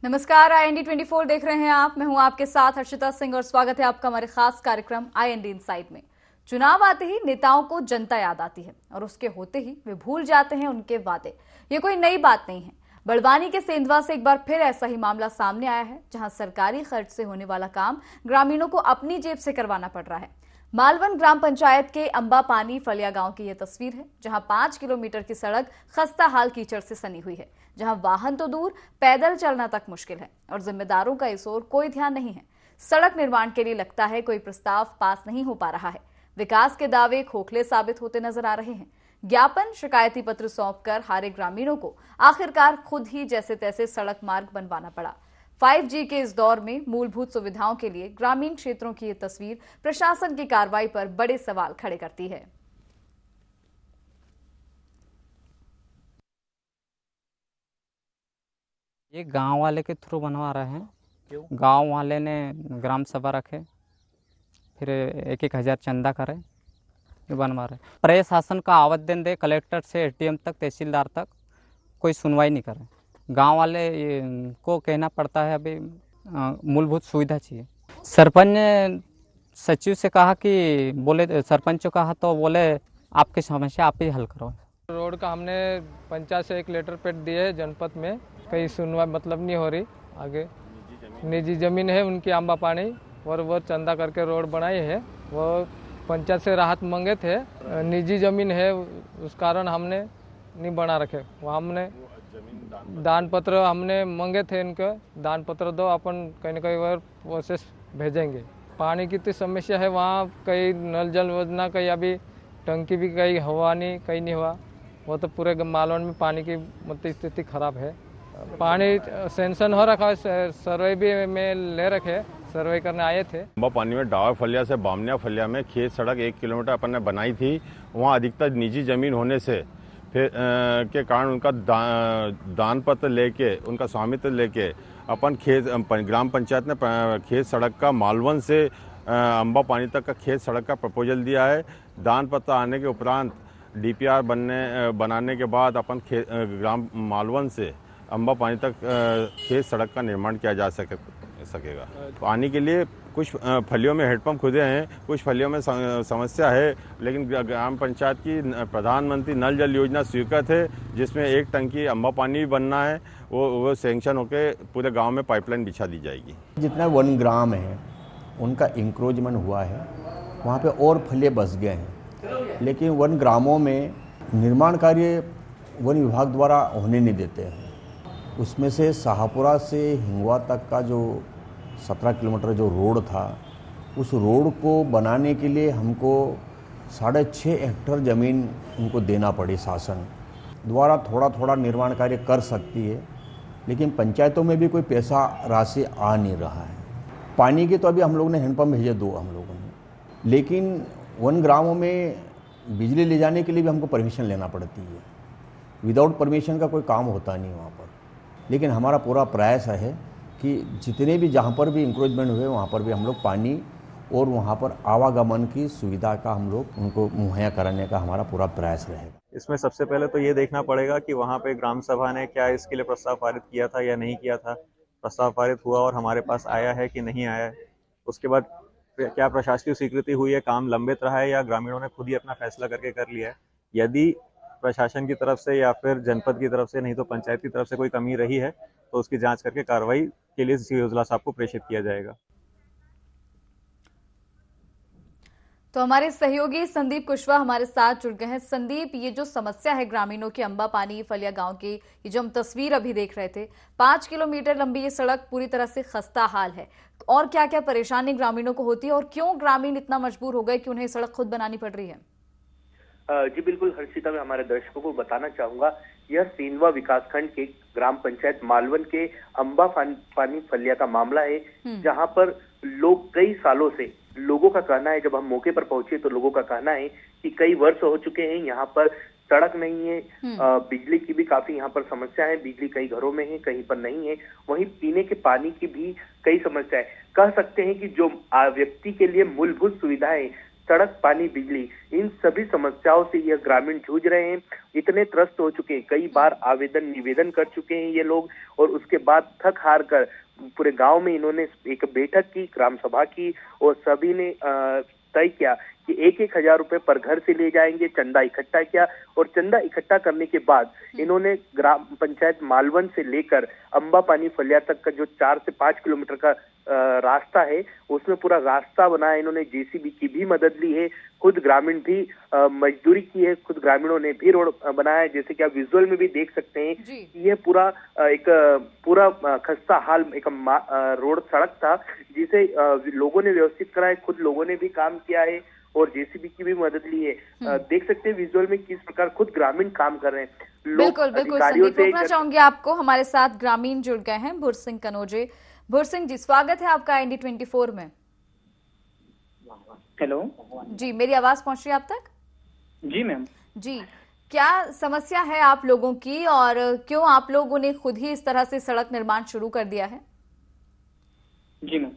नमस्कार, IND 24 देख रहे हैं आप। मैं हूं आपके साथ हर्षिता सिंह और स्वागत है आपका हमारे खास कार्यक्रम IND इनसाइड में। चुनाव आते ही नेताओं को जनता याद आती है और उसके होते ही वे भूल जाते हैं उनके वादे। ये कोई नई बात नहीं है। बड़वानी के सेंधवा से एक बार फिर ऐसा ही मामला सामने आया है, जहां सरकारी खर्च से होने वाला काम ग्रामीणों को अपनी जेब से करवाना पड़ रहा है। मालवन ग्राम पंचायत के अंबा पानी फलिया गांव की यह तस्वीर है, जहां 5 किलोमीटर की सड़क खस्ता हाल कीचड़ से सनी हुई है, जहां वाहन तो दूर पैदल चलना तक मुश्किल है और जिम्मेदारों का इस ओर कोई ध्यान नहीं है। सड़क निर्माण के लिए लगता है कोई प्रस्ताव पास नहीं हो पा रहा है। विकास के दावे खोखले साबित होते नजर आ रहे हैं। ज्ञापन, शिकायती पत्र सौंपकर हारे ग्रामीणों को आखिरकार खुद ही जैसे तैसे सड़क मार्ग बनवाना पड़ा। 5G के इस दौर में मूलभूत सुविधाओं के लिए ग्रामीण क्षेत्रों की ये तस्वीर प्रशासन की कार्रवाई पर बड़े सवाल खड़े करती है। ये गांव वाले के थ्रू बनवा रहे हैं। क्यों? गांव वाले ने ग्राम सभा रखे, फिर 1-1 हज़ार चंदा करे, ये बनवा रहे। प्रशासन का आवेदन दे, कलेक्टर से ATM तक, तहसीलदार तक, कोई सुनवाई नहीं करे। गांव वाले को कहना पड़ता है अभी मूलभूत सुविधा चाहिए। सरपंच ने सचिव से कहा कि बोले, सरपंच को कहा तो बोले आपकी समस्या आप ही हल करो। रोड का हमने पंचायत से एक लेटर पैड दिए जनपद में, कहीं सुनवाई मतलब नहीं हो रही। आगे निजी जमीन है उनकी अंबा पानी, और वो चंदा करके रोड बनाई है। वो पंचायत से राहत मांगे थे, निजी जमीन है उस कारण हमने नहीं बना रखे। वो हमने दान पत्र हमने मांगे थे, इनके दान पत्र दो, अपन कहीं ना कहीं और प्रोसेस भेजेंगे। पानी की तो समस्या है वहाँ, कहीं नल जल योजना, कहीं अभी टंकी भी कहीं हुआ नहीं, कहीं नहीं हुआ। वो तो पूरे मालवन में पानी की मतलब स्थिति खराब है। पानी सेंक्शन हो रखा है, सर्वे भी में ले रखे, सर्वे करने आए थे। अंबा पानी में डावर फलिया से बामनिया फलिया में खेत सड़क 1 किलोमीटर अपन ने बनाई थी। वहाँ अधिकतर निजी जमीन होने से फिर के कारण उनका दान पत्र लेके, उनका स्वामित्व लेके अपन ग्राम पंचायत ने खेत सड़क का मालवन से अंबा पानी तक का खेत सड़क का प्रपोजल दिया है। दान पत्र आने के उपरांत DPR बनाने के बाद अपन ग्राम मालवन से अंबा पानी तक खेत सड़क का निर्माण किया जा सकेगा। पानी के लिए कुछ फलियों में हेडपंप खुदे हैं, कुछ फलियों में समस्या है, लेकिन ग्राम पंचायत की प्रधानमंत्री नल जल योजना स्वीकृत है, जिसमें 1 टंकी अंबा पानी भी बनना है। वो सैंक्शन होकर पूरे गांव में पाइपलाइन बिछा दी जाएगी। जितना वन ग्राम है उनका इंक्रोचमेंट हुआ है, वहाँ पे और फले बस गए हैं, लेकिन वन ग्रामों में निर्माण कार्य वन विभाग द्वारा होने नहीं देते हैं। उसमें से शाहपुरा से हिंगवा तक का जो 17 किलोमीटर जो रोड था, उस रोड को बनाने के लिए हमको 6.5 हेक्टेयर ज़मीन उनको देना पड़ी। शासन द्वारा थोड़ा थोड़ा निर्माण कार्य कर सकती है, लेकिन पंचायतों में भी कोई पैसा राशि आ नहीं रहा है। पानी के तो अभी हम लोगों ने हैंडपम्प भेजे 2 हम लोगों ने, लेकिन वन ग्रामों में बिजली ले जाने के लिए भी हमको परमिशन लेना पड़ती है। विदाउट परमिशन का कोई काम होता नहीं वहाँ पर। लेकिन हमारा पूरा प्रयास है कि जितने भी जहाँ पर भी इंक्रोचमेंट हुए वहाँ पर भी हम लोग पानी और वहाँ पर आवागमन की सुविधा का हम लोग उनको मुहैया कराने का हमारा पूरा प्रयास रहेगा। इसमें सबसे पहले तो ये देखना पड़ेगा कि वहाँ पे ग्राम सभा ने क्या इसके लिए प्रस्ताव पारित किया था या नहीं किया था। प्रस्ताव पारित हुआ और हमारे पास आया है कि नहीं आया है। उसके बाद क्या प्रशासकीय स्वीकृति हुई है, काम लंबित रहा है, या ग्रामीणों ने खुद ही अपना फैसला करके कर लिया है। यदि प्रशासन की तरफ से या फिर जनपद की तरफ से, नहीं तो पंचायत की तरफ से कोई कमी रही है, तो उसकी जांच करके कार्रवाई के लिए सीओ इजलास साहब को प्रेषित किया जाएगा। तो हमारे सहयोगी संदीप कुशवाहा हमारे साथ जुड़ गए हैं। संदीप, ये जो समस्या है ग्रामीणों की अंबा पानी फलिया गांव की, ये जो हम तस्वीर अभी देख रहे थे, 5 किलोमीटर लंबी ये सड़क पूरी तरह से खस्ता हाल है, और क्या क्या परेशानी ग्रामीणों को होती है और क्यों ग्रामीण इतना मजबूर हो गए कि उन्हें सड़क खुद बनानी पड़ रही है? जी बिल्कुल हर्षिता, मैं हमारे दर्शकों को बताना चाहूंगा, यह सेंधवा विकासखंड के ग्राम पंचायत मालवन के अंबा पानी फलिया का मामला है, जहां पर लोग कई सालों से, लोगों का कहना है, जब हम मौके पर पहुंचे तो लोगों का कहना है कि कई वर्ष हो चुके हैं यहाँ पर सड़क नहीं है, बिजली की भी काफी यहाँ पर समस्या है, बिजली कई घरों में है, कहीं पर नहीं है, वहीं पीने के पानी की भी कई समस्या है। कह सकते हैं कि जो व्यक्ति के लिए मूलभूत सुविधाएं सड़क, पानी, बिजली, इन सभी समस्याओं से यह ग्रामीण जूझ रहे हैं। इतने त्रस्त हो चुके हैं, कई बार आवेदन निवेदन कर चुके हैं ये लोग, और उसके बाद थक हार कर पूरे गांव में इन्होंने एक बैठक की, ग्राम सभा की, और सभी ने तय किया कि 1,000 रुपए पर घर से ले जाएंगे। चंदा इकट्ठा किया, और चंदा इकट्ठा करने के बाद इन्होंने ग्राम पंचायत मालवन से लेकर अंबा पानी फलिया तक का जो 4 से 5 किलोमीटर का रास्ता है, उसमें पूरा रास्ता बनाया। इन्होंने जेसीबी की भी मदद ली है, खुद ग्रामीण भी मजदूरी की है, खुद ग्रामीणों ने भी रोड बनाया है। जैसे कि आप विजुअल में भी देख सकते हैं कि यह पूरा खस्ता हाल एक रोड सड़क था, जिसे लोगों ने व्यवस्थित करा है, खुद लोगों ने भी काम किया है और जेसीबी की भी मदद ली है। देख सकते हैं विजुअल में किस प्रकार खुद ग्रामीण काम कर रहे हैं। बिल्कुल बिल्कुल संदीप, रोकना चाहूंगी आपको। हमारे साथ ग्रामीण जुड़ गए हैं, भुर सिंह कनोजे। भुर सिंह जी, स्वागत है आपका IND24 में। हेलो जी, मेरी आवाज पहुंच रही है आप तक? जी मैम। जी, क्या समस्या है आप लोगों की और क्यों आप लोगों ने खुद ही इस तरह से सड़क निर्माण शुरू कर दिया है? जी मैम,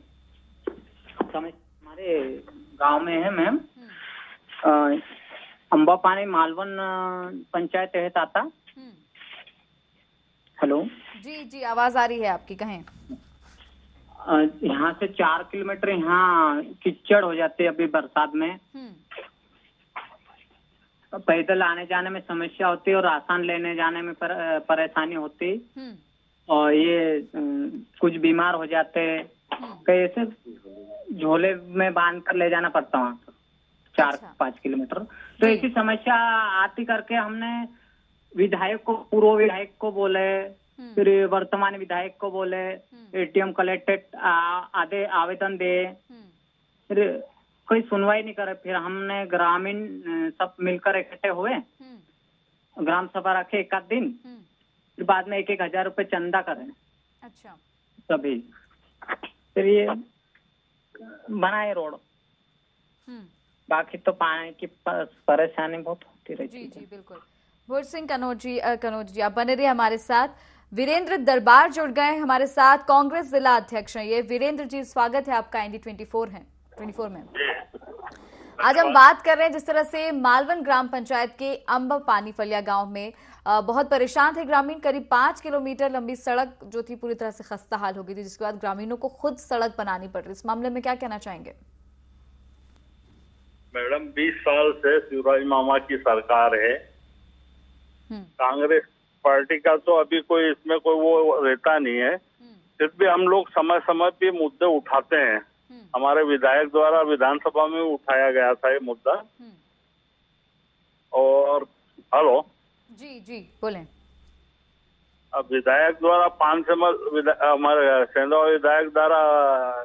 हमारे गांव में है मैम, अंबा पानी मालवन पंचायत तहत आता। हेलो जी जी, आवाज आ रही है आपकी, कहें। यहाँ से 4 किलोमीटर यहाँ कीचड़ हो जाते हैं अभी बरसात में। पैदल आने जाने में समस्या होती है और राशन लेने जाने में परेशानी होती। और ये कुछ बीमार हो जाते, कैसे झोले में बांध कर ले जाना पड़ता वहाँ 4-5 किलोमीटर। तो ऐसी समस्या आती करके हमने विधायक को, पूर्व विधायक को बोले, फिर वर्तमान विधायक को बोले, ATM कलेक्टेड आदि आवेदन दे, फिर कोई सुनवाई नहीं करे। फिर हमने ग्रामीण सब मिलकर इकट्ठे हुए, ग्राम सभा रखे एक आध दिन, फिर बाद में 1,000 रुपए चंदा करें। अच्छा, सभी फिर ये बनाए रोड। बाकी तो पानी की परेशानी बहुत होती रहती है। जी जी बिल्कुल। भुर सिंह कनोज जी आप बने रहिए हमारे साथ। वीरेंद्र दरबार जुड़ गए हमारे साथ, कांग्रेस जिला अध्यक्ष हैं ये। वीरेंद्र जी, स्वागत है आपका IND24 में। आज हम बात कर रहे हैं जिस तरह से मालवन ग्राम पंचायत के अंबा पानी फलिया गांव में बहुत परेशान थे ग्रामीण। करीब 5 किलोमीटर लंबी सड़क जो थी पूरी तरह से खस्ता हाल हो गई थी, जिसके बाद ग्रामीणों को खुद सड़क बनानी पड़ रही। इस मामले में क्या कहना चाहेंगे? मैडम, 20 साल से शिवराज मामा की सरकार है। कांग्रेस पार्टी का तो अभी कोई इसमें कोई वो रहता नहीं है। फिर भी हम लोग समय समय पे मुद्दे उठाते हैं। हमारे विधायक द्वारा विधानसभा में उठाया गया था ये मुद्दा। और हेलो जी जी बोलें। अब विधायक द्वारा हमारे सेंधवा विधायक द्वारा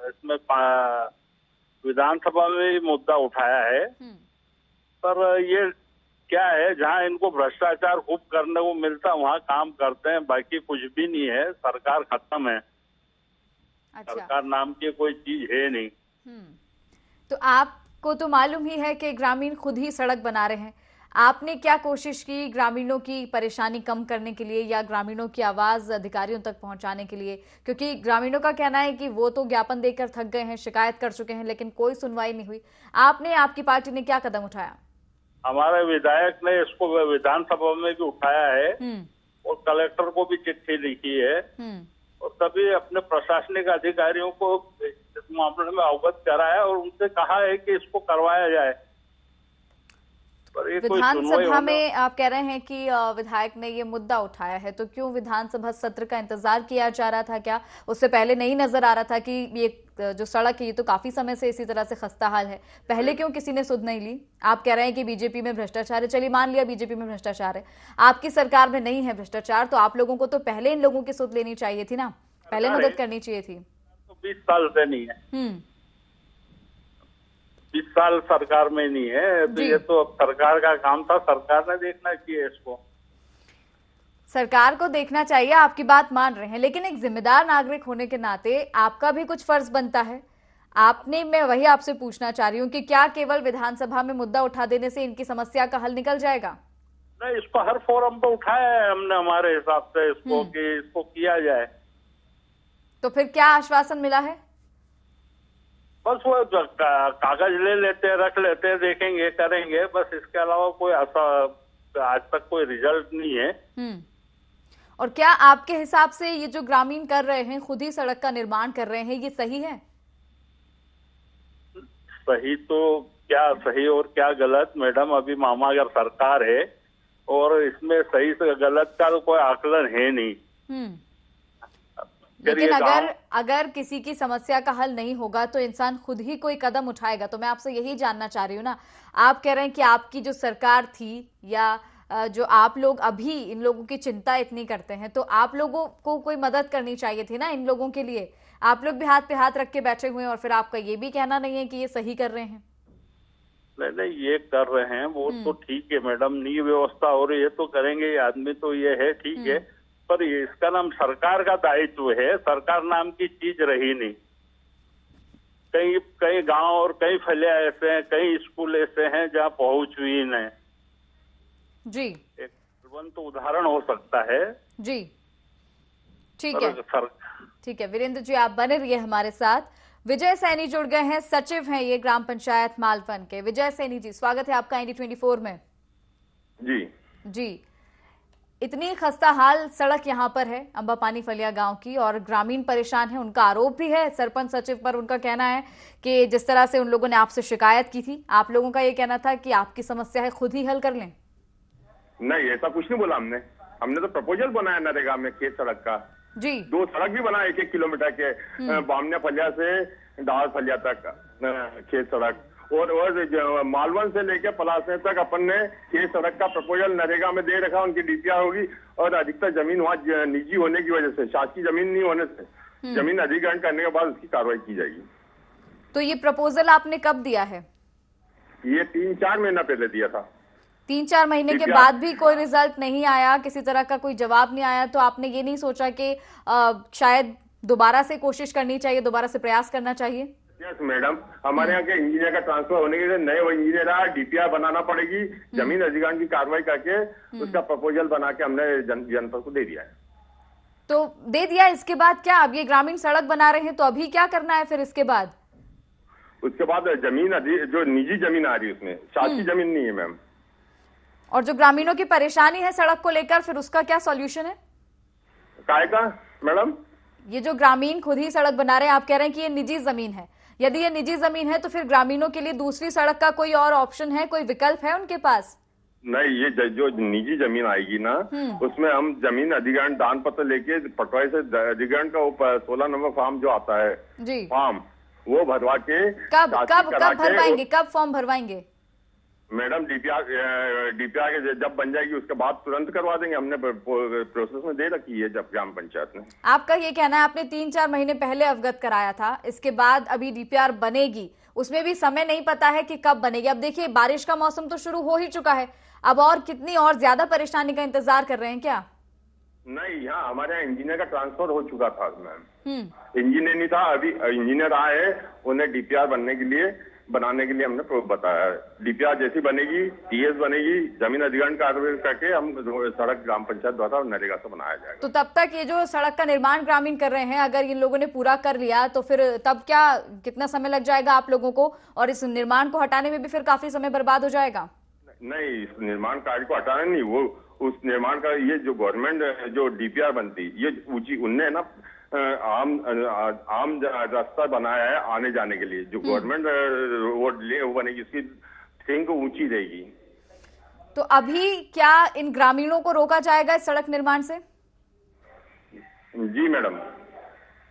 इसमें विधानसभा में मुद्दा उठाया है। पर ये क्या है, जहाँ इनको भ्रष्टाचार खूब करने को मिलता वहाँ काम करते हैं, बाकी कुछ भी नहीं है। सरकार खत्म है। अच्छा। सरकार नाम की कोई चीज है नहीं। तो आपको तो मालूम ही है कि ग्रामीण खुद ही सड़क बना रहे हैं। आपने क्या कोशिश की ग्रामीणों की परेशानी कम करने के लिए या ग्रामीणों की आवाज अधिकारियों तक पहुंचाने के लिए? क्योंकि ग्रामीणों का कहना है कि वो तो ज्ञापन देकर थक गए हैं, शिकायत कर चुके हैं, लेकिन कोई सुनवाई नहीं हुई। आपने, आपकी पार्टी ने क्या कदम उठाया? हमारे विधायक ने इसको विधानसभा में भी उठाया है और कलेक्टर को भी चिट्ठी लिखी है और सभी अपने प्रशासनिक अधिकारियों को इस मामले में अवगत कराया और उनसे कहा है कि इसको करवाया जाए। विधानसभा में आप कह रहे हैं कि विधायक ने ये मुद्दा उठाया है, तो क्यों विधानसभा सत्र का इंतजार किया जा रहा था? क्या उससे पहले नहीं नजर आ रहा था कि ये जो सड़क है ये तो काफी समय से इसी तरह से खस्ता हाल है? पहले क्यों किसी ने सुध नहीं ली? आप कह रहे हैं कि बीजेपी में भ्रष्टाचार है, चलिए मान लिया बीजेपी में भ्रष्टाचार है, आपकी सरकार में नहीं है भ्रष्टाचार, तो आप लोगों को तो पहले इन लोगों की सुध लेनी चाहिए थी ना, पहले मदद करनी चाहिए थी। 20 साल से नहीं है, 20 साल सरकार में नहीं है, तो ये तो सरकार का काम था, सरकार ने देखना चाहिए इसको। सरकार को देखना चाहिए, आपकी बात मान रहे हैं, लेकिन एक जिम्मेदार नागरिक होने के नाते आपका भी कुछ फर्ज बनता है। आपने, मैं वही आपसे पूछना चाह रही हूँ कि क्या केवल विधानसभा में मुद्दा उठा देने से इनकी समस्या का हल निकल जाएगा? नहीं, इसको हर फोरम पे उठाया है हमने हमारे हिसाब से इसको कि इसको किया जाए। तो फिर क्या आश्वासन मिला है? बस वो कागज ले लेते हैं, रख लेते हैं, देखेंगे, करेंगे, बस इसके अलावा कोई आज तक कोई रिजल्ट नहीं है। और क्या आपके हिसाब से ये जो ग्रामीण कर रहे हैं, खुद ही सड़क का निर्माण कर रहे हैं, ये सही है? सही तो क्या सही और क्या गलत मैडम, अभी मामा अगर सरकार है और इसमें सही से गलत का तो कोई आकलन है नहीं। लेकिन अगर किसी की समस्या का हल नहीं होगा तो इंसान खुद ही कोई कदम उठाएगा। तो मैं आपसे यही जानना चाह रही हूँ ना, आप कह रहे हैं कि आपकी जो सरकार थी या जो आप लोग अभी इन लोगों की चिंता इतनी करते हैं, तो आप लोगों को कोई मदद करनी चाहिए थी ना इन लोगों के लिए। आप लोग भी हाथ पे हाथ रख के बैठे हुए हैं और फिर आपका ये भी कहना नहीं है कि ये सही कर रहे हैं। नहीं, ये कर रहे हैं वो तो ठीक है मैडम, नई व्यवस्था हो रही है तो करेंगे, आदमी तो ये है ठीक है, पर ये इसका नाम सरकार का दायित्व है, सरकार नाम की चीज रही नहीं। कई गांव और कई फलिया ऐसे हैं, कई स्कूल ऐसे हैं जहां पहुंच हुई नहीं जी। एक तुरंत उदाहरण हो सकता है जी। ठीक है, ठीक है वीरेंद्र जी, आप बने रहिए हमारे साथ। विजय सैनी जुड़ गए हैं, सचिव हैं ये ग्राम पंचायत मालवन के। विजय सैनी जी, स्वागत है आपका ND24 में। जी जी, इतनी खस्ता हाल सड़क यहाँ पर है अंबापानी फलिया गांव की, और ग्रामीण परेशान है। उनका आरोप भी है सरपंच सचिव पर, उनका कहना है कि जिस तरह से उन लोगों ने आपसे शिकायत की थी, आप लोगों का ये कहना था कि आपकी समस्या है खुद ही हल कर लें। नहीं, ऐसा कुछ नहीं बोला हमने तो प्रपोजल बनाया नरेगा में खेत सड़क का जी। 2 सड़क भी बनाए 1-1 किलोमीटर के, बामनिया फलिया से डाल फलिया तक खेत सड़क, और मालवन से लेके पलासे तक अपन ने खेत सड़क का प्रपोजल नरेगा में दे रखा। उनकी DPR होगी, और अधिकतर जमीन वहाँ निजी होने की वजह से, शासकीय जमीन नहीं होने से जमीन अधिग्रहण करने के बाद उसकी कार्रवाई की जाएगी। तो ये प्रपोजल आपने कब दिया है? ये 3-4 महीना पहले दिया था। 3-4 महीने के बाद भी कोई रिजल्ट नहीं आया, किसी तरह का कोई जवाब नहीं आया, तो आपने ये नहीं सोचा कि शायद दोबारा से कोशिश करनी चाहिए, दोबारा से प्रयास करना चाहिए? यस मैडम, हमारे यहाँ के इंजीनियर का ट्रांसफर होने के लिए नए वो इंजीनियर आया, DPR बनाना पड़ेगी, जमीन अधिग्रहण की कार्रवाई करके उसका प्रपोजल बना के हमने जनपद को दे दिया है। तो दे दिया, इसके बाद क्या? अब ये ग्रामीण सड़क बना रहे हैं तो अभी क्या करना है फिर इसके बाद? उसके बाद जमीन जो निजी जमीन आ रही है उसमें, शासकीय जमीन नहीं है मैम। और जो ग्रामीणों की परेशानी है सड़क को लेकर, फिर उसका क्या सॉल्यूशन है? काय का मैडम? ये जो ग्रामीण खुद ही सड़क बना रहे हैं, आप कह रहे हैं कि ये निजी जमीन है। यदि ये निजी जमीन है तो फिर ग्रामीणों के लिए दूसरी सड़क का कोई और ऑप्शन है, कोई विकल्प है उनके पास? नहीं, ये जो निजी जमीन आएगी ना, उसमें हम जमीन अधिग्रहण दान पत्र लेके पटवारी से अधिग्रहण का 16 नंबर फॉर्म जो आता है जी, फॉर्म वो भरवा के कब भरवाएंगे, कब फॉर्म भरवाएंगे? मैडम DPR के जब बन जाएगी उसके बाद तुरंत करवा देंगे, हमने प्रोसेस में दे रखी है जब ग्राम पंचायत ने। आपका ये कहना है आपने 3-4 महीने पहले अवगत कराया था, इसके बाद अभी DPR बनेगी, उसमें भी समय नहीं पता है कि कब बनेगी। अब देखिए बारिश का मौसम तो शुरू हो ही चुका है, अब और कितनी और ज्यादा परेशानी का इंतजार कर रहे हैं क्या? नहीं, यहाँ हमारे यहाँ इंजीनियर का ट्रांसफर हो चुका था मैम, इंजीनियर नहीं था, अभी इंजीनियर आए, उन्हें DPR बनाने के लिए हमने बताया। DPR जैसी बनेगी, TS बनेगी, जमीन अधिग्रहण कार्रवाई करके हम सड़क ग्राम पंचायत द्वारा नरेगा से बनाया जाएगा। तो तब तक ये जो सड़क का निर्माण ग्रामीण कर रहे हैं, अगर इन लोगों ने पूरा कर लिया तो फिर तब क्या, कितना समय लग जाएगा आप लोगों को, और इस निर्माण को हटाने में भी फिर काफी समय बर्बाद हो जाएगा? नहीं, इस निर्माण कार्य को हटाना नहीं, वो उस निर्माण का ये जो गवर्नमेंट जो DPR बनती, ये ऊंची उनने ना आम रास्ता बनाया है आने जाने के लिए, जो गवर्नमेंट रोड वो बनेगी उसकी थिंक ऊंची रहेगी। तो अभी क्या इन ग्रामीणों को रोका जाएगा इस सड़क निर्माण से? जी मैडम।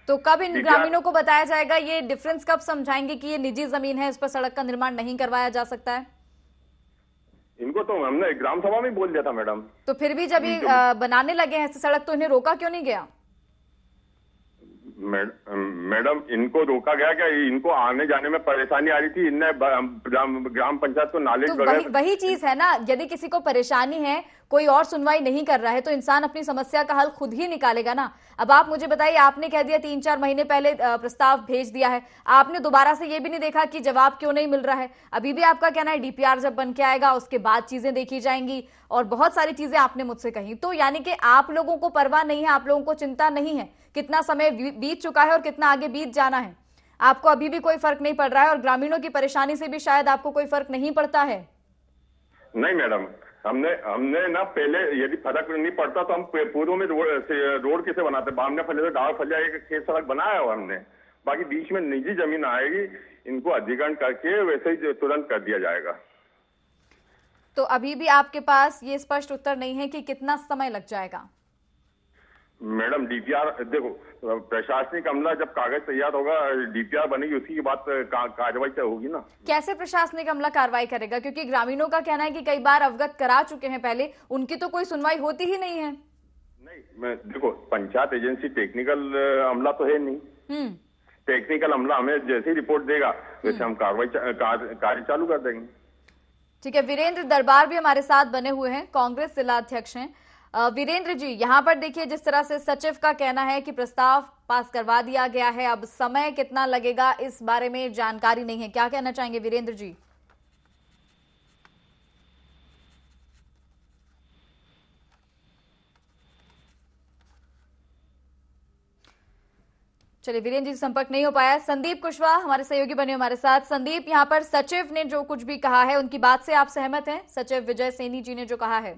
तो कब इन ग्रामीणों को बताया जाएगा, ये डिफरेंस कब समझाएंगे कि ये निजी जमीन है, इस पर सड़क का निर्माण नहीं करवाया जा सकता है? इनको तो हमने ग्राम सभा में बोल दिया था मैडम। तो फिर भी जब ये बनाने लगे हैं सड़क तो इन्हें रोका क्यों नहीं गया? मैडम, इनको रोका गया क्या? इनको आने जाने में परेशानी आ रही थी, इनने ग्राम पंचायत को नॉलेज तो वही चीज है ना, यदि किसी को परेशानी है, कोई और सुनवाई नहीं कर रहा है, तो इंसान अपनी समस्या का हल खुद ही निकालेगा ना। अब आप मुझे बताइए, आपने कह दिया 3-4 महीने पहले प्रस्ताव भेज दिया है, आपने दोबारा से ये भी नहीं देखा कि जवाब क्यों नहीं मिल रहा है। अभी भी आपका कहना है DPR जब बन के आएगा उसके बाद चीजें देखी जाएंगी, और बहुत सारी चीजें आपने मुझसे कही। तो यानी कि आप लोगों को परवाह नहीं है, आप लोगों को चिंता नहीं है कितना समय बीत चुका है और कितना आगे बीत जाना है। आपको अभी भी कोई फर्क नहीं पड़ रहा है और ग्रामीणों की परेशानी से भी शायद आपको कोई फर्क नहीं पड़ता है? नहीं मैडम, हमने ना पहले यदि फर्क नहीं पड़ता तो हम पूर्व में रोड कैसे बनाते? बामना फलिया से गाँव फलिया एक खेत सड़क बनाया हुआ हमने, बाकी बीच में निजी जमीन आएगी, इनको अधिग्रहण करके वैसे ही तुरंत कर दिया जाएगा। तो अभी भी आपके पास ये स्पष्ट उत्तर नहीं है कि कितना समय लग जाएगा? मैडम डीपीआर देखो, प्रशासनिक अमला जब कागज तैयार होगा, डीपीआर बनेगी, उसी के बाद कार्रवाई क्या होगी ना। कैसे प्रशासनिक अमला कार्रवाई करेगा? क्योंकि ग्रामीणों का कहना है कि कई बार अवगत करा चुके हैं पहले, उनकी तो कोई सुनवाई होती ही नहीं है। नहीं, देखो पंचायत एजेंसी टेक्निकल अमला तो है नहीं। टेक्निकल अमला हमें जैसे ही रिपोर्ट देगा वैसे हम कार्य चालू कर देंगे। ठीक है, वीरेंद्र दरबार भी हमारे साथ बने हुए हैं, कांग्रेस जिला अध्यक्ष हैं। वीरेंद्र जी, यहाँ पर देखिए जिस तरह से सचिव का कहना है कि प्रस्ताव पास करवा दिया गया है, अब समय कितना लगेगा इस बारे में जानकारी नहीं है, क्या कहना चाहेंगे वीरेंद्र जी? चलिए, वीरेंद्र जी संपर्क नहीं हो पाया। संदीप कुशवाहा हमारे सहयोगी बने हमारे साथ। संदीप, यहाँ पर सचिव ने जो कुछ भी कहा है उनकी बात से आप सहमत हैं? सचिव विजय सैनी जी ने जो कहा है।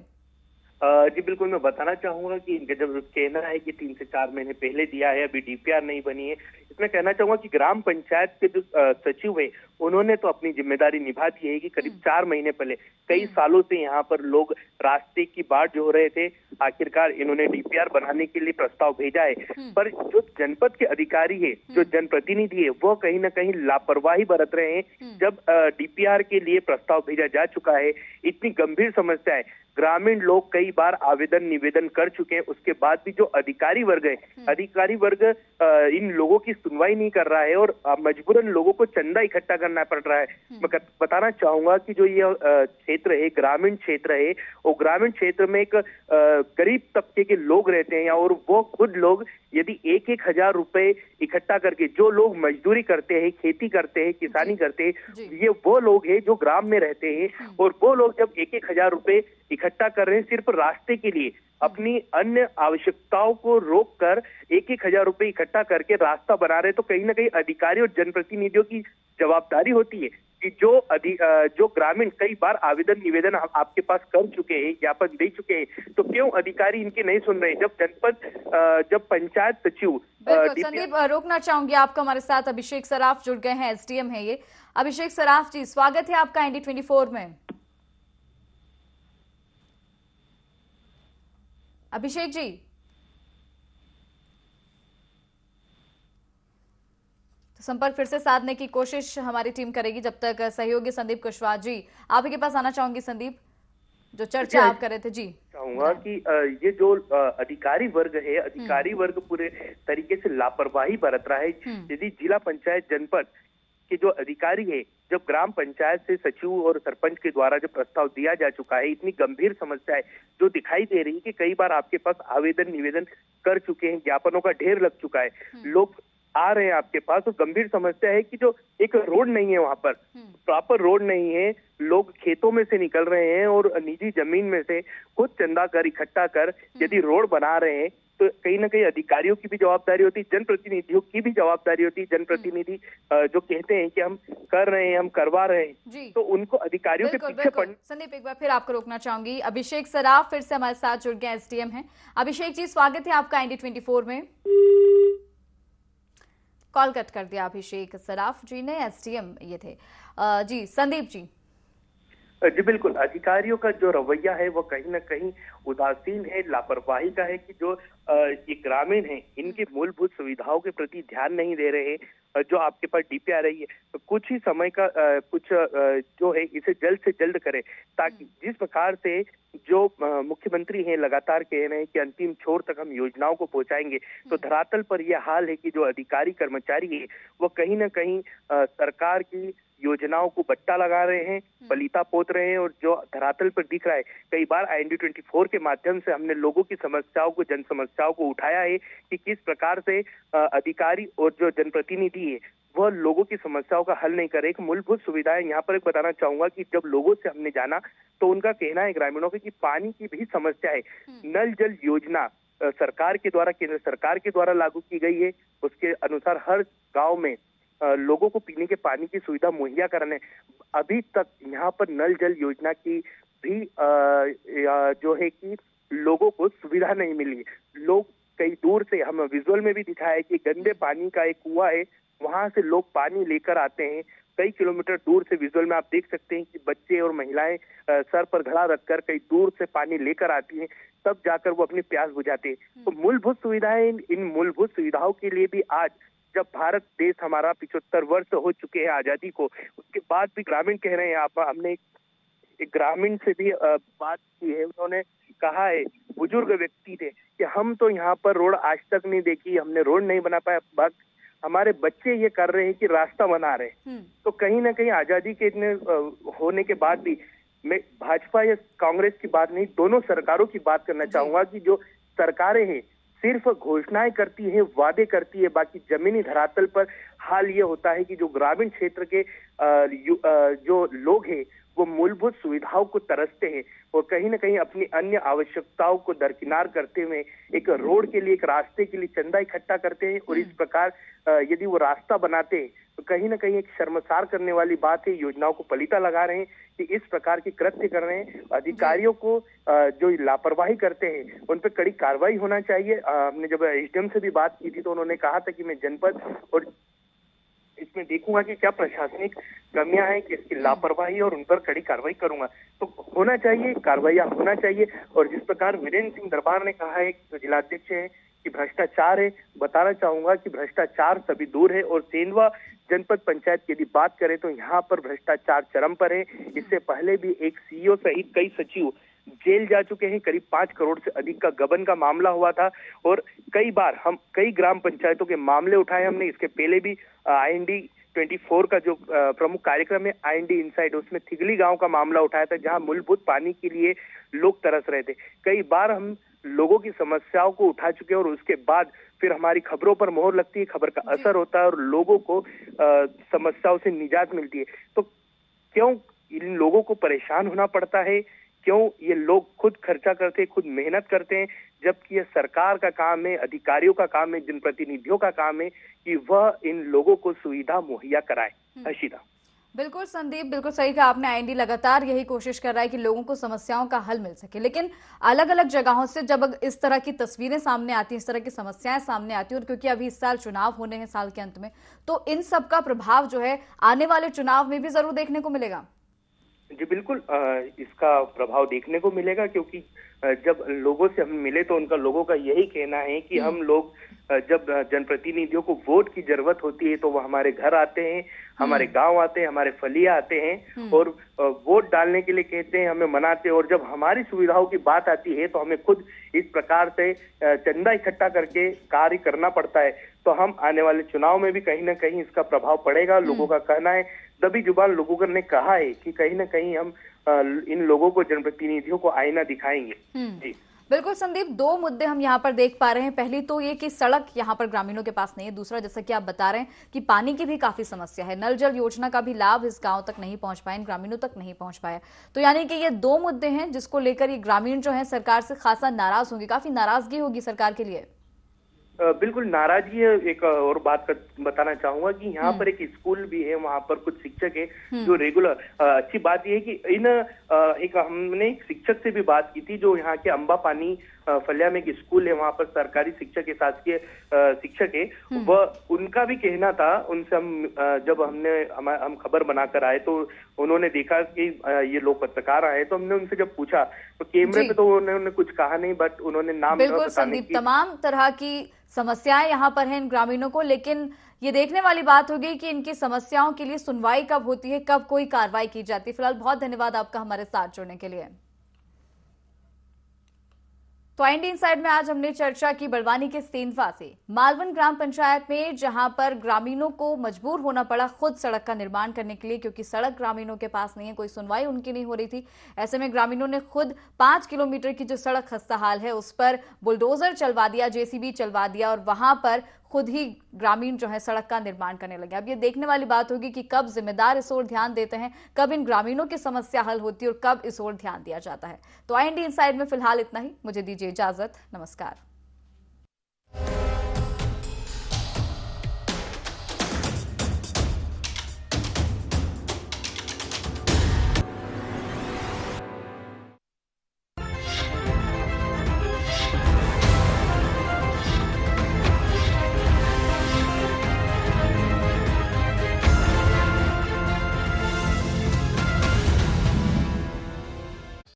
जी बिल्कुल, मैं बताना चाहूंगा कि इनका जब कहना है कि 3 से 4 महीने पहले दिया है, अभी डीपीआर नहीं बनी है, इसमें कहना चाहूंगा कि ग्राम पंचायत के जो सचिव है उन्होंने तो अपनी जिम्मेदारी निभा दी है कि करीब 4 महीने पहले कई सालों से यहाँ पर लोग रास्ते की बाट जो हो रहे थे, आखिरकार इन्होंने डीपीआर बनाने के लिए प्रस्ताव भेजा है। पर जो जनपद के अधिकारी है, जो जनप्रतिनिधि है, वो कहीं ना कहीं लापरवाही बरत रहे हैं। जब डीपीआर के लिए प्रस्ताव भेजा जा चुका है, इतनी गंभीर समस्या है, ग्रामीण लोग कई बार आवेदन निवेदन कर चुके हैं, उसके बाद भी जो अधिकारी वर्ग है, अधिकारी वर्ग इन लोगों की सुनवाई नहीं कर रहा है और मजबूरन लोगों को चंदा इकट्ठा करना पड़ रहा है। मैं बताना चाहूंगा कि जो ये क्षेत्र है, ग्रामीण क्षेत्र है, वो ग्रामीण क्षेत्र में एक गरीब तबके के लोग रहते हैं और वो खुद लोग यदि 1-1 हजार रुपए इकट्ठा करके, जो लोग मजदूरी करते हैं, खेती करते हैं, किसानी करते हैं, ये वो लोग हैं जो ग्राम में रहते हैं और वो लोग जब 1-1 हजार रुपए इकट्ठा कर रहे हैं सिर्फ रास्ते के लिए, अपनी अन्य आवश्यकताओं को रोककर 1-1 हजार रुपए इकट्ठा करके रास्ता बना रहे, तो कहीं ना कहीं अधिकारी और जनप्रतिनिधियों की जवाबदारी होती है कि जो ग्रामीण कई बार आवेदन निवेदन आपके पास कर चुके हैं, ज्ञापन दे चुके हैं, तो क्यों अधिकारी इनके नहीं सुन रहे? जब पंचायत सचिव संदीप, रोकना चाहूंगी आपका, हमारे साथ अभिषेक सराफ जुड़ गए हैं, एसडीएम है ये। अभिषेक सराफ जी, स्वागत है आपका ND24 में। अभिषेक जी, तो संपर्क फिर से साधने की कोशिश हमारी टीम करेगी। जब तक सहयोगी संदीप कुशवाहा जी, आप ही के पास आना चाहूंगी। संदीप, जो चर्चा आप कर रहे थे जी, चाहूंगा कि ये जो अधिकारी वर्ग है, अधिकारी वर्ग पूरे तरीके से लापरवाही बरत रहा है। यदि जिला पंचायत जनपद के जो अधिकारी है, जब ग्राम पंचायत से सचिव और सरपंच के द्वारा जो प्रस्ताव दिया जा चुका है, इतनी गंभीर समस्या है जो दिखाई दे रही है कि कई बार आपके पास आवेदन निवेदन कर चुके हैं, ज्ञापनों का ढेर लग चुका है, लोग आ रहे हैं आपके पास, तो गंभीर समस्या है कि जो एक रोड नहीं है, वहां पर प्रॉपर रोड नहीं है, लोग खेतों में से निकल रहे हैं और निजी जमीन में से खुद चंदा कर इकट्ठा कर यदि रोड बना रहे हैं, तो कहीं ना कहीं अधिकारियों की भी जवाबदारी होती है, जनप्रतिनिधियों की भी जवाबदारी होती है। जनप्रतिनिधि जो कहते हैं कि हम कर रहे हैं, हम करवा रहे हैं, तो उनको अधिकारियों के पीछे पड़ना। संदीप, एक बार फिर आपको रोकना चाहूंगी। अभिषेक सराफ फिर से हमारे साथ जुड़ गए, एसडीएम हैं। अभिषेक जी, स्वागत है आपका ND24 में। कॉल कट कर दिया अभिषेक सराफ जी ने, एसडीएम ये थे जी। संदीप जी जी बिल्कुल, अधिकारियों का जो रवैया है वो कहीं ना कहीं उदासीन है, लापरवाही का है कि जो ये ग्रामीण है, इनकी मूलभूत सुविधाओं के प्रति ध्यान नहीं दे रहे हैं। जो आपके पास डीपी आ रही है, तो कुछ ही समय का कुछ जो है इसे जल्द से जल्द करें, ताकि जिस प्रकार से जो मुख्यमंत्री हैं लगातार कह रहे हैं कि अंतिम छोर तक हम योजनाओं को पहुंचाएंगे, तो धरातल पर यह हाल है कि जो अधिकारी कर्मचारी है वो कहीं ना कहीं सरकार की योजनाओं को बट्टा लगा रहे हैं, पलीता पोत रहे हैं, और जो धरातल पर दिख रहा है, कई बार ND24 के माध्यम से हमने लोगों की समस्याओं को, जन समस्याओं को उठाया है कि किस प्रकार से अधिकारी और जो जनप्रतिनिधि है वह लोगों की समस्याओं का हल नहीं करे। एक मूलभूत सुविधा है, यहाँ पर एक बताना चाहूंगा कि जब लोगों से हमने जाना तो उनका कहना है ग्रामीणों के कि पानी की भी समस्या है। नल जल योजना सरकार के द्वारा, केंद्र सरकार के द्वारा लागू की गई है, उसके अनुसार हर गाँव में लोगों को पीने के पानी की सुविधा मुहैया कराने, अभी तक यहाँ पर नल जल योजना की भी जो है कि लोगों को सुविधा नहीं मिली। लोग कई दूर से, हम विजुअल में भी दिखाया है कि गंदे पानी का एक कुआं है, वहां से लोग पानी लेकर आते हैं। कई किलोमीटर दूर से विजुअल में आप देख सकते हैं कि बच्चे और महिलाएं सर पर घड़ा रखकर कई दूर से पानी लेकर आती हैं, तब जाकर वो अपनी प्यास बुझाते हैं। तो मूलभूत सुविधाएं, इन मूलभूत सुविधाओं के लिए भी आज जब भारत देश हमारा 75 वर्ष हो चुके हैं आजादी को, उसके बाद भी ग्रामीण कह रहे हैं। आप, हमने एक ग्रामीण से भी बात की है, उन्होंने कहा है, बुजुर्ग व्यक्ति थे, कि हम तो यहाँ पर रोड आज तक नहीं देखी, हमने रोड नहीं बना पाया, बस हमारे बच्चे ये कर रहे हैं कि रास्ता बना रहे हैं। तो कहीं ना कहीं आजादी के इतने होने के बाद भी मैं भाजपा या कांग्रेस की बात नहीं, दोनों सरकारों की बात करना चाहूंगा कि जो सरकारें हैं सिर्फ घोषणाएं करती है, वादे करती है, बाकी जमीनी धरातल पर हाल ये होता है कि जो ग्रामीण क्षेत्र के जो लोग हैं वो मूलभूत सुविधाओं को तरसते हैं और कहीं ना कहीं अपनी अन्य आवश्यकताओं को दरकिनार करते हुए एक रोड के लिए, एक रास्ते के लिए चंदा इकट्ठा करते हैं। और इस प्रकार यदि वो रास्ता बनाते हैं तो कहीं ना कहीं एक शर्मसार करने वाली बात है। योजनाओं को पलीता लगा रहे हैं कि इस प्रकार की कृत्य कर रहे हैं। अधिकारियों को जो लापरवाही करते हैं उन पर कड़ी कार्रवाई होना चाहिए। हमने जब एसडीएम से भी बात की थी तो उन्होंने कहा था कि मैं जनपद और इसमें देखूंगा कि क्या प्रशासनिक कमियां हैं, कि इसकी लापरवाही, और उन पर कड़ी कार्रवाई करूंगा। तो होना चाहिए, कार्रवाइयां होना चाहिए। और जिस प्रकार वीरेंद्र सिंह दरबार ने कहा है, जो जिलाध्यक्ष है, कि भ्रष्टाचार है, बताना चाहूंगा कि भ्रष्टाचार सभी दूर है। और सेंधवा जनपद पंचायत की यदि बात करें तो यहाँ पर भ्रष्टाचार चरम पर है। इससे पहले भी एक सीईओ सहित कई सचिव जेल जा चुके हैं। करीब 5 करोड़ से अधिक का गबन का मामला हुआ था और कई बार हम कई ग्राम पंचायतों के मामले उठाए हमने। इसके पहले भी IND 24 का जो प्रमुख कार्यक्रम है IND इनसाइड, उसमें थिगली गांव का मामला उठाया था, जहां मूलभूत पानी के लिए लोग तरस रहे थे। कई बार हम लोगों की समस्याओं को उठा चुके हैं और उसके बाद फिर हमारी खबरों पर मोहर लगती है, खबर का असर होता है और लोगों को समस्याओं से निजात मिलती है। तो क्यों इन लोगों को परेशान होना पड़ता है? क्यों ये लोग खुद खर्चा करते हैं, खुद मेहनत करते हैं, जबकि ये सरकार का काम है, अधिकारियों का काम है, जनप्रतिनिधियों का काम है कि वह इन लोगों को सुविधा मुहैया कराए। हर्षिता। बिल्कुल संदीप, बिल्कुल सही कहा आपने। IND लगातार यही कोशिश कर रहा है कि लोगों को समस्याओं का हल मिल सके, लेकिन अलग अलग जगहों से जब इस तरह की तस्वीरें सामने आती हैं, इस तरह की समस्याएं सामने आती हैं, और क्योंकि अभी इस साल चुनाव होने हैं साल के अंत में, तो इन सब का प्रभाव जो है आने वाले चुनाव में भी जरूर देखने को मिलेगा। जी बिल्कुल, इसका प्रभाव देखने को मिलेगा, क्योंकि जब लोगों से हम मिले तो उनका, लोगों का यही कहना है कि हम लोग जब जनप्रतिनिधियों को वोट की जरूरत होती है तो वो हमारे घर आते हैं, हमारे गांव आते हैं, हमारे फलिया आते हैं और वोट डालने के लिए कहते हैं, हमें मनाते हैं। और जब हमारी सुविधाओं की बात आती है तो हमें खुद इस प्रकार से चंदा इकट्ठा करके कार्य करना पड़ता है। तो हम आने वाले चुनाव में भी कहीं ना कहीं इसका प्रभाव पड़ेगा, लोगों का कहना है। दबी जुबान लोगों ने कहा है कि कहीं ना कहीं हम इन लोगों को, जनप्रतिनिधियों को आईना दिखाएंगे। जी बिल्कुल संदीप, 2 मुद्दे हम यहाँ पर देख पा रहे हैं। पहली तो ये कि सड़क यहाँ पर ग्रामीणों के पास नहीं है। दूसरा, जैसा कि आप बता रहे हैं कि पानी की भी काफी समस्या है। नल जल योजना का भी लाभ इस गांव तक नहीं पहुंच पाया, इन ग्रामीणों तक नहीं पहुंच पाया। तो यानी कि ये 2 मुद्दे हैं जिसको लेकर ये ग्रामीण जो है सरकार से खासा नाराज होंगे, काफी नाराजगी होगी सरकार के लिए। बिल्कुल नाराजगी है। एक और बात बताना चाहूंगा कि यहाँ पर एक स्कूल भी है, वहाँ पर कुछ शिक्षक है जो रेगुलर, अच्छी बात यह है कि हमने एक शिक्षक से भी बात की थी जो यहाँ के अंबा पानी फलिया में एक स्कूल है, वहाँ पर सरकारी शिक्षक है, शासकीय शिक्षक है, वह उनका भी कहना था। उनसे जब हम खबर बनाकर आए तो उन्होंने देखा कि ये लोग पत्रकार आए, तो हमने उनसे जब पूछा तो कैमरे पे तो उन्होंने कुछ कहा नहीं, बट उन्होंने नाम बिल्कुल संदीप, तमाम तरह की समस्याएं यहाँ पर हैं इन ग्रामीणों को, लेकिन ये देखने वाली बात होगी कि इनकी समस्याओं के लिए सुनवाई कब होती है, कब कोई कार्रवाई की जाती है। फिलहाल बहुत धन्यवाद आपका हमारे साथ जुड़ने के लिए। तो IND इनसाइड में आज हमने चर्चा की बड़वानी के सेंधवा से मालवन ग्राम पंचायत में, जहां पर ग्रामीणों को मजबूर होना पड़ा खुद सड़क का निर्माण करने के लिए, क्योंकि सड़क ग्रामीणों के पास नहीं है, कोई सुनवाई उनकी नहीं हो रही थी। ऐसे में ग्रामीणों ने खुद 5 किलोमीटर की जो सड़क खस्ता हाल है उस पर बुलडोजर चलवा दिया, JCB चलवा दिया और वहां पर खुद ही ग्रामीण जो है सड़क का निर्माण करने लगे। अब ये देखने वाली बात होगी कि कब जिम्मेदार इस ओर ध्यान देते हैं, कब इन ग्रामीणों की समस्या हल होती है और कब इस ओर ध्यान दिया जाता है। तो IND इनसाइड में फिलहाल इतना ही। मुझे दीजिए इजाजत, नमस्कार।